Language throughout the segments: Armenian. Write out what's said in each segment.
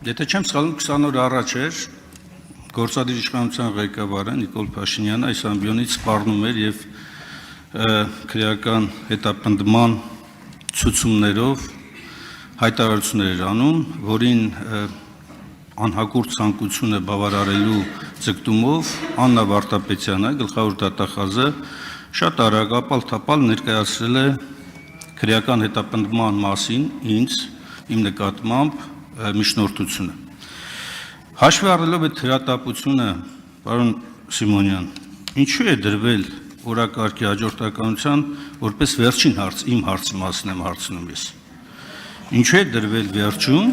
Եթե չեմ սխալվում 20 օր առաջ էր գործադիր իշխանության ղեկավարը Նիկոլ Փաշինյանը այս ամբիոնից սպառնում էր եւ քրեական հետապնդման ցուցումներով հայտարարություններ էր անում, որին անհագուրդ ցանկությունը բավարարելու ձգտումով Աննա Վարդապետյանը, գլխավոր դատախազը, շատ արագ ապալ-թապալ ներկայացրել է քրեական հետապնդման մասին ինձ իմ նկատմամբ միջնորդությունը։ Հաշվի առնելով այդ հրատապությունը, պարոն Սիմոնյան, ինչու է դրվել օրակարգի հաջորդականության որպես վերջին հարց, իմ հարցի մասն եմ հարցնում ես։ Ինչու է դրվել վերջում,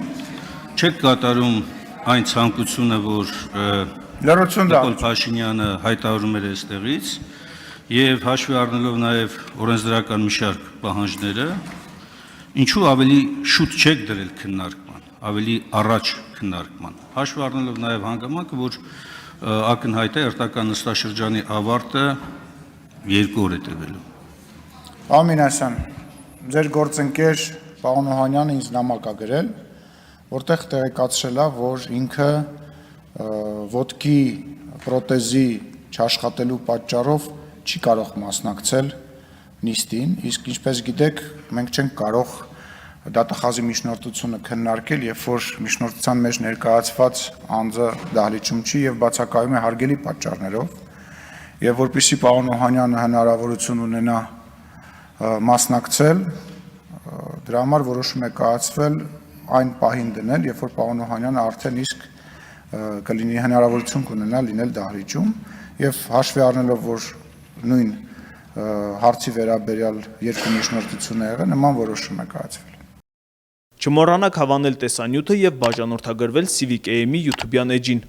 չեք կատարում այն ցանկությունը, որ Նիկոլ Փաշինյանը հայտարարում էր այստեղից, եւ հաշվի առնելով նաեւ օրենսդրական մի շարք պահանջները, ինչու ավելի շուտ չեք դրել քննարկման, ավելի առաջ քննարկման, հաշվի առնելով նաեւ հանգամանքը, որ ակնհայտ է երթական նստաշրջանի ավարտը 2 օր է տևելու։ Պարոն Մինասյան, ձեր գործընկեր պարոն Օհանյանը ինձ նամակ է գրել, որտեղ տեղեկացրել է, որ ինքը ոտքի պրոթեզի չաշխատելու պատճառով չի կարող մասնակցել նիստին, իսկ ինչպես գիտեք, մենք չենք կարող դատախազի միջնորդությունը քննարկել, երբ որ միջնորդության մեջ ներկայացված անձը դահլիճում չի եւ բացակայում է հարգելի պատճառներով, եւ որպեսզի պարոն Օհանյանը հնարավորություն ունենա մասնակցել, դրա համար որոշում է կայացվել այն պահին դնել, երբ որ պարոն Օհանյանը արդեն իսկ կլինի հնարավորություն կունենա լինել դահլիճում եւ հաշվի առնելով, որ նույն հարցի վերաբերյալ երկու միջնորդություն է եղել, նման որոշում է կայացվել։ Չմոռանաք հավանել տեսանյութը եւ բաժանորդագրվել Civic AM-ի YouTube-յան էջին։